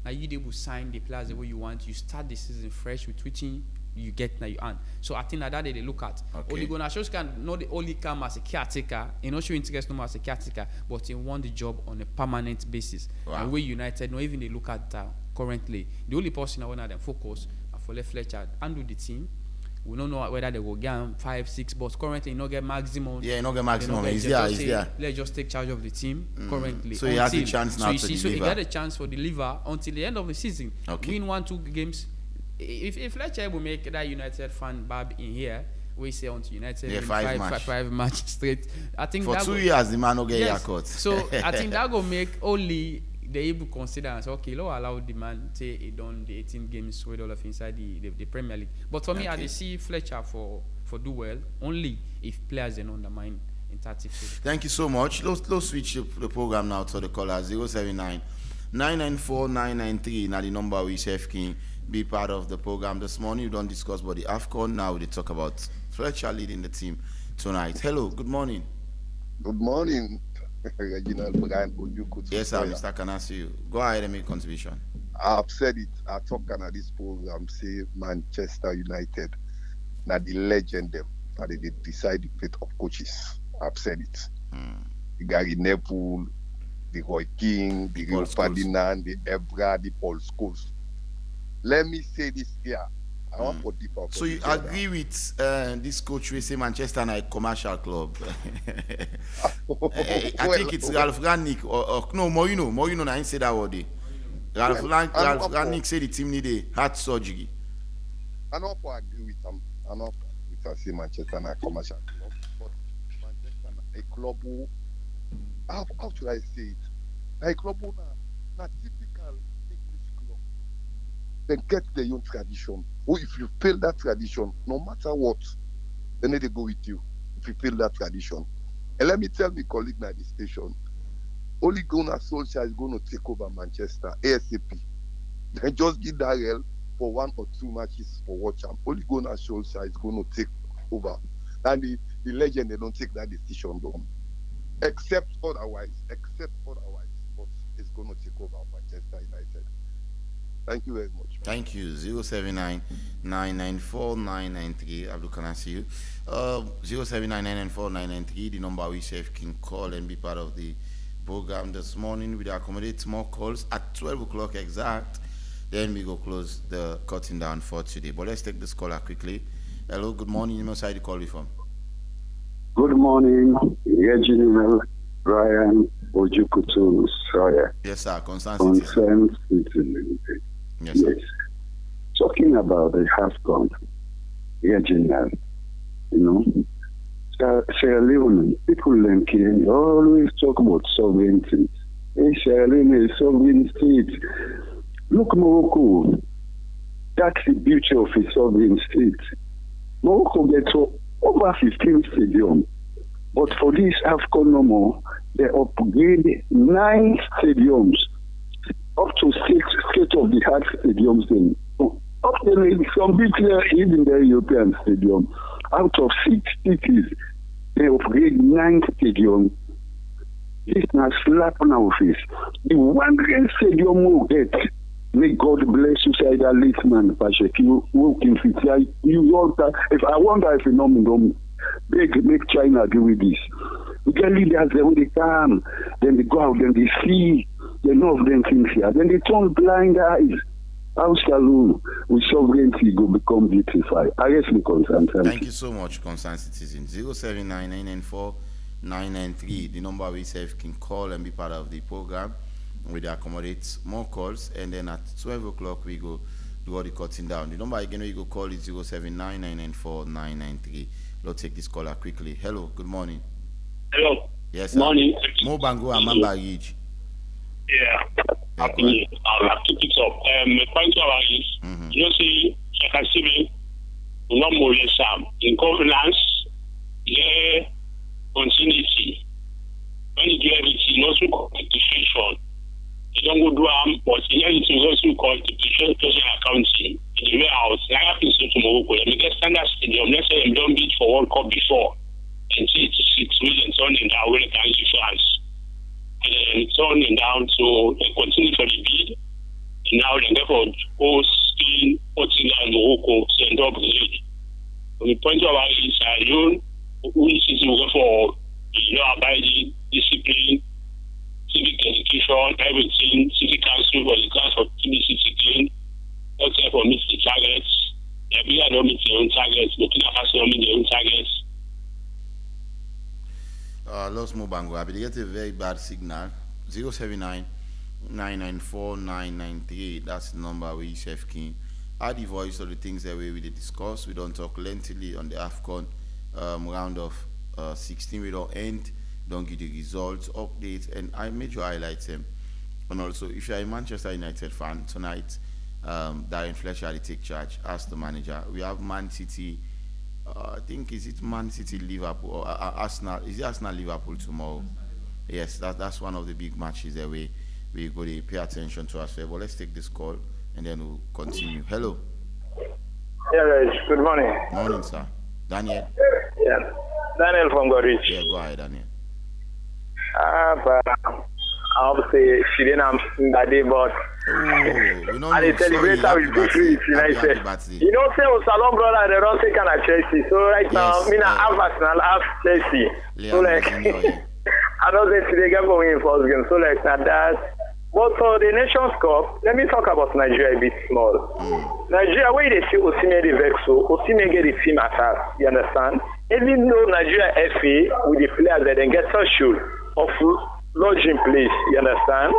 S4: you able to sign the players the way you want. You start the season fresh with which you get now you earn. So I think that they look at. Ole Gunnar Solskjaer not only come as a caretaker, he not show interest no more as a caretaker, but he want the job on a permanent basis.
S1: Wow.
S4: And where United not even they look at currently. The only person I want them focus for let Fletcher handle the team. We don't know whether they will get 5, 6, but currently you not get maximum.
S1: Yeah, you not get maximum.
S4: He's
S1: He's there.
S4: Let's just take charge of the team currently.
S1: So he has the chance now to
S4: So he
S1: deliver.
S4: got a chance for deliver until the end of the season.
S1: Okay.
S4: Win 1-2 games. If Fletcher will make that United fan bab in here, we say until United win 5 matches straight. I think
S1: For
S4: that
S1: 2 years, the man will get
S4: yes.
S1: haircut.
S4: So I think that will make only they able consider and say, okay, Lord allow the man say he done the 18 games with all of inside the Premier League. But for me, I dey see Fletcher for do well only if players don't undermine in tactics.
S1: Thank you so much. Let's switch the program now to the caller 079 994-993. Now the number we Chef King be part of the program this morning. We don't discuss about the AFCON. Now we talk about Fletcher leading the team tonight. Hello, good morning.
S5: Good morning, Reginald Brian Ojuku.
S1: Yes, sir, Mr. Kanasiu. Go ahead and make a contribution.
S5: I've said it. I talk on this program, say Manchester United. Now the legend them, and they decide the fate of coaches. I've said it. The Gary Neville, the Roy King, the Rio Ferdinand, the Evra, the Paul Scholes. Let me say this here. I want to deeper.
S1: So you agree with this coach we say Manchester and a commercial club? I think it's Ralph Rangnick or no Mourinho. Mourinho na say that word. Ralph Rangnick said the team need a heart surgery.
S5: I don't agree with him. I don't agree with say Manchester and a commercial club, but Manchester and a club who, how should I say it? A club who na typical English club. They get their own tradition. Or if you fail that tradition, no matter what, they need to go with you. If you fail that tradition. And let me tell my colleague at the station, Ole Gunnar Solskjaer is going to take over Manchester ASAP. They just give Darrell for 1 or 2 matches for watch him. Ole Gunnar Solskjaer is going to take over. And the legend, they don't take that decision though. Except otherwise. But it's going to take over Manchester United. Thank you very much.
S1: Thank you. 079-994-993. Abdul Kanasiu. 079-994-993. The number we Chef can call and be part of the program this morning. We accommodate more calls at 12 o'clock exact. Then we go close the cutting down for today. But let's take this caller quickly. Hello, good morning. You know side you call you from?
S6: Good morning, Reginald Brian Ojukutu Soya.
S1: Yes, sir. Concerned
S6: citizen.
S1: Yes, sir.
S6: Yes. Talking about the AFCON, Reginald, Sierra Leone, people in Kenya always talk about sovereignty. Hey, Sierra Leone is sovereign state. Look, Morocco, that's the beauty of a sovereign state. Morocco gets over 15 stadiums, but for this AFCON no more, they upgrade 9 stadiums up to 6 state-of-the-art stadiums. Then up there, some big players even the European stadium. Out of 6 cities, they upgrade 9 stadiums. This is a slap on our face. The 100 stadium will get. May God bless you, say that late man, Patrick. You working if I wonder if you know me, make China do with this. We get leaders there when they come, then they go out, then they see, they know of them things here. Then they turn blind eyes. How shall with sovereignty go become beautified? I guess me concerned.
S1: Thank you so much, concerned citizen. 079-994-993. The number we Chef can call and be part of the program. We accommodate more calls, and then at 12 o'clock we go do all the cutting down. The number again we go call is 079-994-993. Let's take this caller quickly. Hello, good morning.
S7: Hello.
S1: Yes, sir.
S7: Morning.
S1: Mo Bango and Mamba Ridge.
S7: Yeah. I'll have to pick up. Point to our is, you see, Chakasibi, not more Sam. In governance, yeah, continuity. When you do everything, also competition. You don't go do but it is also called the personal accounting. In the warehouse, I have been to Morocco. Let me get standard stadium. Let's say I'm done beat for World Cup before. And see it to 6 million turning down when it comes to France. And then turning down to continue for the bid. And now they therefore go Spain, Portugal, Morocco, to end up the league. From the point of our is who is for abiding discipline, civic education, everything, city council for the class of TBC clean, okay for meet the targets. Every other meet their own targets, Burkina Faso meet their own targets.
S1: Los Mobango, I get a very bad signal. 079-994-993. That's the number we Chef King. Add the voice of the things that we discuss. We don't talk lengthily on the AFCON round of 16. We don't end. Don't give the results, updates, and I made you highlight them. And also, if you're a Manchester United fan tonight, Darren Fletcher will take charge as the manager. We have Man City. I think is it Man City Liverpool or Arsenal? Is it Arsenal Liverpool tomorrow? Yes, that's one of the big matches away. we go to pay attention to as well. But let's take this call and then we'll continue. Hello.
S8: Yeah, Reg. Good morning.
S1: Morning, sir. Daniel.
S8: Yeah. Daniel from Goderich.
S1: Yeah, go ahead, Daniel.
S8: But obviously she didn't have that day, but
S1: we know
S8: and they celebrate her with victory. You know, say Salon brother, they don't say kind of Chelsea. So right now, me not have Arsenal, have Chelsea. So like, I don't say today get going in first game. So like that. But for the Nations Cup, let me talk about Nigeria a bit small. Nigeria, where they see Osimhen the Vexo, Osimhen get the team attack. You understand? Even though Nigeria FA with the players that then get social of lodge in place, you understand?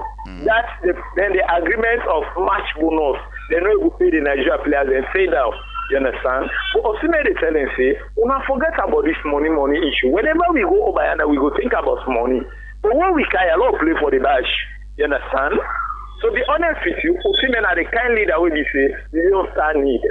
S8: That's then the agreement of match bonus. They know you pay the Nigeria players and fade out. You understand? But Osimhen they tell them say, we not forget about this money issue. Whenever we go over here, we go think about money. But when we carry a lot of play for the badge. You understand? So be honest with you, Osimhen are the kind leader we say we don't start need.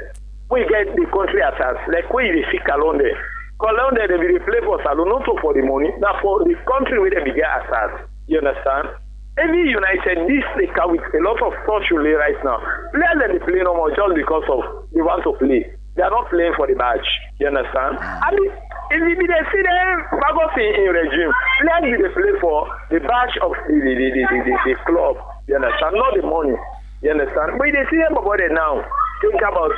S8: We get the country attacks, like we they see Kalonde. Kalonde they will play for Salon, not for the money, now for the country where they be get attacks. You understand? Every United, this they come with a lot of fortune right now. Players that they play no more just because of they want to play. They are not playing for the badge. You understand? I mean, if they see them Bagos in regime, players they play for the badge of the club. You understand? Not the money. You understand? But they see them about it now. Think about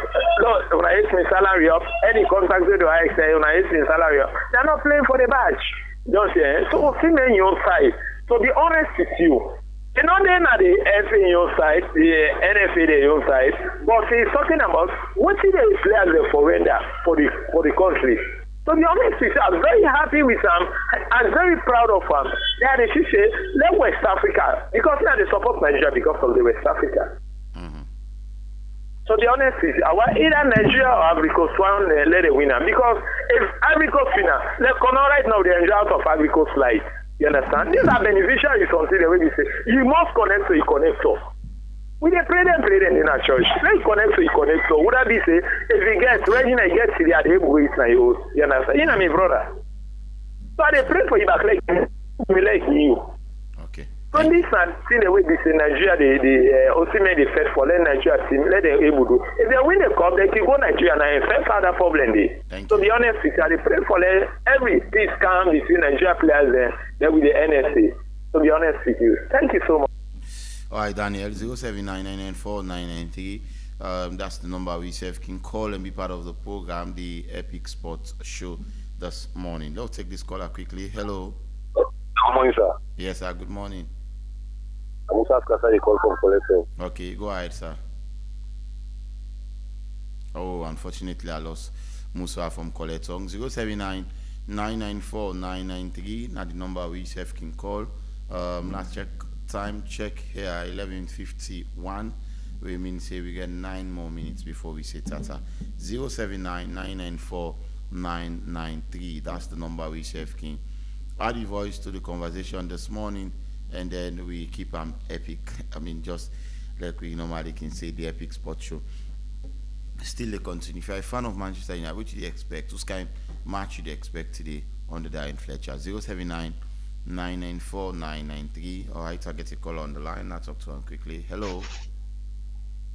S8: when I hit my salary up, any contract with the say when I hit my salary up, they are not playing for the badge. Just yeah. So see me on your side. So be honest with you. You know, they're not the FA in your side, the NFA in your side, but he's talking about what is the players for render for the country. To be honest with you, I'm very happy with them. I'm very proud of them. Yeah, they should say, let West Africa, because now they support Nigeria because of the West Africa. So be honest with you, either Nigeria or Ivory Coast one let the winner. Because if Ivory Coast winner, let Conor right now they enjoy out of Ivory Coast life. You understand? These are beneficiaries until the way we say. You must connect to the connector. We they pray them in our church. Let's connect to the connector. Would that be say if we get Regina get to the able to eat you understand? You know me, brother. So they pray for you back like me like you.
S1: Okay.
S8: So this and see the way this in Nigeria the Osimhen they fed for let Nigeria team let them able to. If they win the cup, they can go Nigeria and first other problem there. So be honest with you, they pray for every peace come between Nigeria players then with the NSA. So be honest with you. Thank you so much.
S1: All right, Daniel, 079994993. That's the number we can call and be part of the program, the Epic Sports Show this morning. Let's take this caller quickly. Hello.
S9: Good morning, sir.
S1: Yes, sir. Good morning.
S9: I'm Musa Askasa, the call from Coletto.
S1: Okay, go ahead, sir. Oh, unfortunately, I lost Musa from Coletto. 079994993. Now the number we can call. Let's check. Time check here 11:51. We mean say we get 9 more minutes before we say tata. 079994993. That's the number we can add the voice to the conversation this morning, and then we keep epic. I mean, just like we normally can say, the Epic Sports Show. Still, they continue. If you're a fan of Manchester United, what do you expect? What kind of match do you expect today on the Darren Fletcher? 079994993. All right, I'll get a call on the line. I'll talk to him quickly. Hello.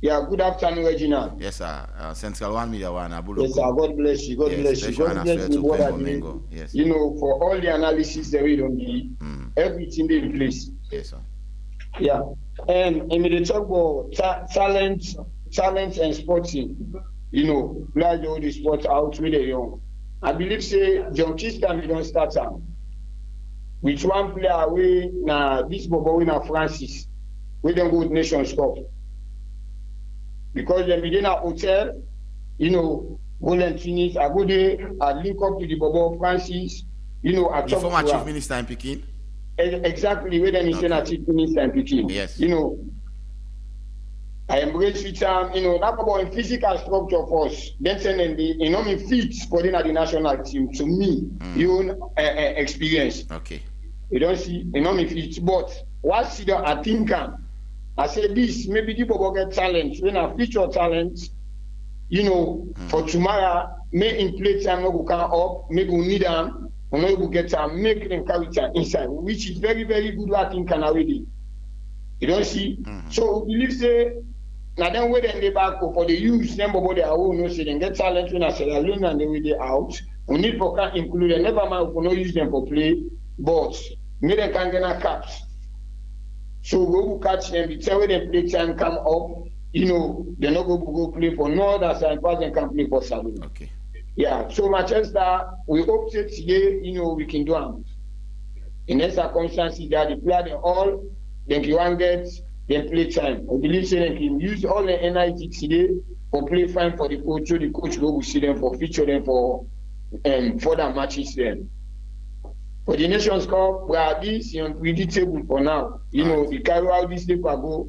S10: Yeah, good afternoon, Reginald.
S1: Yes, sir. Central One Media One. Abulo.
S10: Yes, sir. God bless you. God bless you. God bless you. What I mean,
S1: yes.
S10: You know, for all the analysis that we don't need, everything in place.
S1: Yes, sir.
S10: Yeah. And when they talk about talent and sporting, you know, like all the sports out with the young. I believe, say, John Kistan, we don't start out. With one player away, now this Bobo winner Francis, we don't go with Nations Cup. Because they begin at hotel, you know, Golden Finish, I go there, I link up to the Bobo Francis, you know, I talk to
S1: former Chief Minister in Peking?
S10: Exactly, where they mention a Chief Minister in Peking.
S1: Yes.
S10: You know, I embrace with them, you know, not about physical structure for us. Then sending the, you know, me fit for the national team, to me, your experience.
S1: Okay.
S10: You don't see, you know, me fit, but what's the, I think, I say this, maybe people will get talent. When I feature talent, you know, for tomorrow, may in play time, no go come up, maybe we need them, or no go get them, make them carry time inside, which is very, very good, I think, can already. You don't see. So we believe say now then when they back up for the use them about their own no say they get talent when I say alone and they will they out. We need for can include them. Never mind we not use them for play, but make them can get a caps. So we will catch them, the time when they play time come up, you know, they're not going to go play for no other side, but they can play for Salon.
S1: Okay.
S10: Yeah, so Manchester, we hope that today, you know, we can do them. In that circumstances that the player they all, then you want get, then play time. I believe so they can use all the NIT today for play fine for the coach, so the coach will see them for feature them for further matches then. For the Nations Cup, we are this unpredictable for now. You know, we carry out this paper go.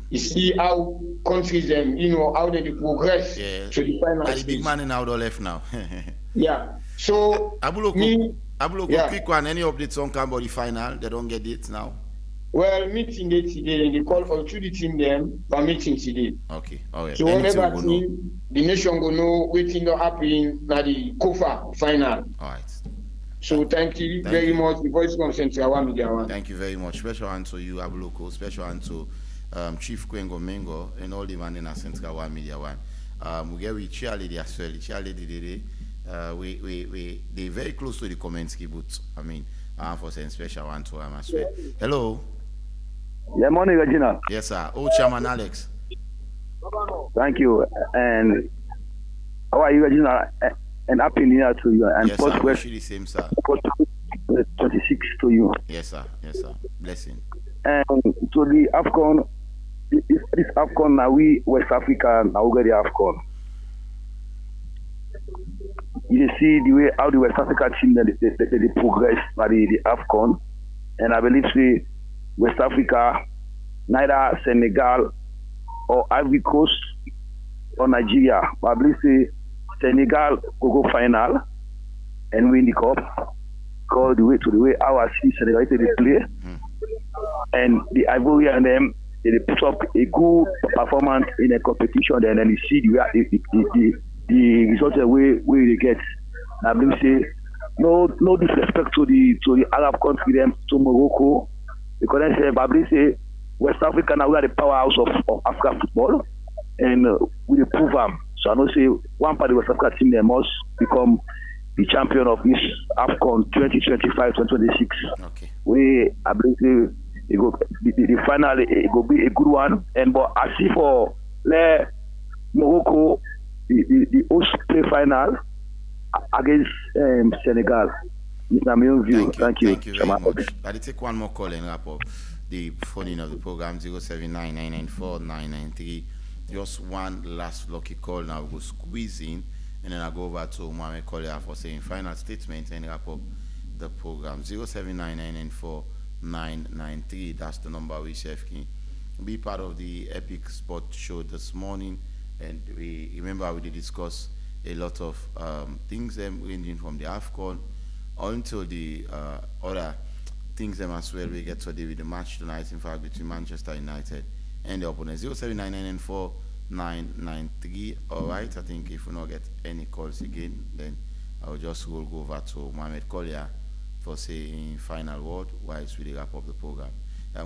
S10: You see how countries you know, how they progress to the final stage.
S1: The big man in out left now.
S10: Yeah. So
S1: Abuloko, quick one. Any updates on Cambodia final? They don't get it now.
S10: Well, meeting day today. They call for the team them for meeting today.
S1: Okay. All right.
S10: So whatever team, the nation go know waiting to happen at the COFA final.
S1: All right.
S10: So thank you very much. The voice from Central One Media One.
S1: Thank you very much. Special hand to you, Abuloko. Special hand to Chief Kwengo Mengo and all the man in Central One Media One. We get with Charlie as well. Charlie today. They very close to the comments but I mean for saying special one to him as well. Hello.
S9: Yeah, morning, Regina.
S1: Yes, sir. Oh, Chairman Alex.
S9: Thank you. And how are you, Regina? And happy New Year to you. And
S1: yes, sir. Wish you the same, sir.
S9: 26 to you.
S1: Yes, sir. Yes, sir. Blessing.
S9: And so the AFCON, this AFCON now we West Africa now we get the AFCON. You see the way how the West Africa team they progress by the AFCON, and I believe see West Africa, neither Senegal or Ivory Coast or Nigeria, but I believe see Senegal will go final and win the cup. Go the way our Senegal they play, and the Ivorian and them they put up a good performance in a competition, and then you see the result where they get. I believe say no disrespect to the Arab country them to Morocco, because I believe say West Africa now we are the powerhouse of African football, and we prove them. So I know say one part of the West Africa team they must become the champion of this AFCON 2025-2026.
S1: Okay.
S9: I believe say the final it will be a good one, and but I see for Morocco the host play final against Senegal. It's my own view. Thank you.
S1: Thank you very much. I'll take one more call and wrap up the phone of the program 079-994-993. Just one last lucky call now. We'll squeeze in and then I'll go over to Mohamed Collier for saying final statement and wrap up the program. 079-994-993. That's the number we chef can be part of the Epic Sport Show this morning. And we remember we did discuss a lot of things ranging from the AFCON until the other things as well. We get to deal with the match tonight, in fact, between Manchester United and the opponent. 079-994-993. All right, I think if we don't get any calls again, then I'll just go over to Mohamed Collier for saying final word while it's really wrap up the program.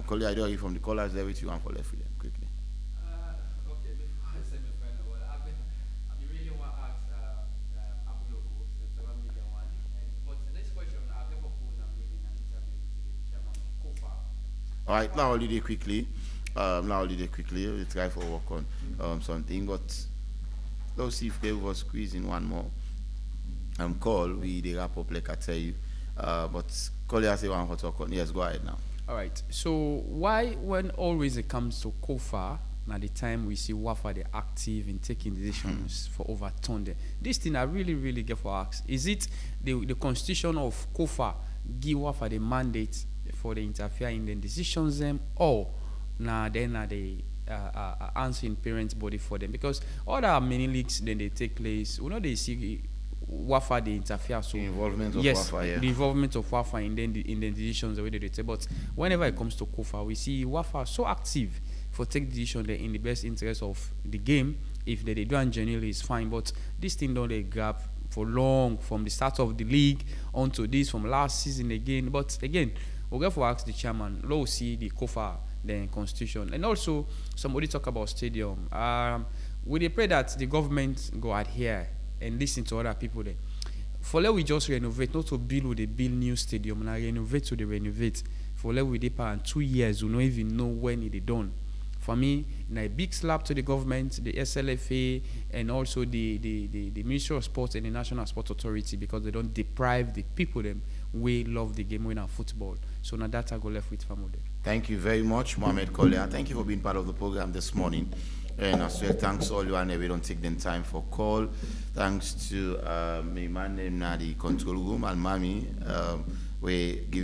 S1: Collier, I don't hear from the callers there with you and for left with them quickly. All right, now holiday quickly. We try for work on something, but let's see if they will squeeze in one more call. We wrap up like I tell you. But Collier say one for talk on. Yes, go ahead now.
S4: All right. So why, when always it comes to COFA, at the time we see WAFA they active in taking decisions for overturn them. This thing I really get for ask. Is it the constitution of COFA give WAFA the mandate for the interfere in the decisions them, or the answering parents body for them? Because other many leagues then they take place, we know they see WAFA they interfere, so
S1: the involvement of WAFA, yeah.
S4: The involvement of WAFA in the decisions the way they take. But whenever it comes to COFA, we see WAFA so active for take decision in the best interest of the game. If they do and genuinely is fine, but this thing don't they grab for long from the start of the league onto this from last season again. But again, we'll go for ask the chairman. Low see the COFA the constitution. And also, somebody talk about stadium. We dey pray that the government go adhere and listen to other people there. For let we just renovate, not to build with a build new stadium, and renovate to the renovate. For let we dey in 2 years, we don't even know when it is done. For me, a big slap to the government, the SLFA, and also the Ministry of Sports and the National Sports Authority, because they don't deprive the people them we love the game when our football. So now that I go left with family.
S1: Thank you very much, Mohamed Kolea. Thank you for being part of the program this morning. And as well, thanks all you and we don't take the time for call. Thanks to my man in the control room and Mami. We give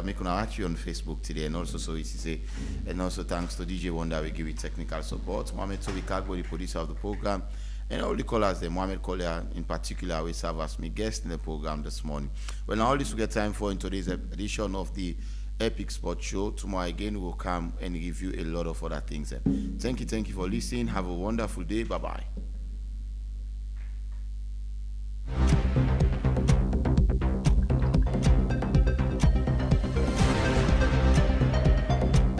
S1: make an action on Facebook today, and also so easy say, and also thanks to DJ Wonder, we give you technical support. Mohamed Tobi Kagbo, the producer of the program, and all the callers, Mohamed Kolea in particular, we serve as my guest in the program this morning. Well, now all this we get time for in today's edition of the Epic Sports Show. Tomorrow again we'll come and give you a lot of other things. Thank you for listening. Have a wonderful day. Bye bye.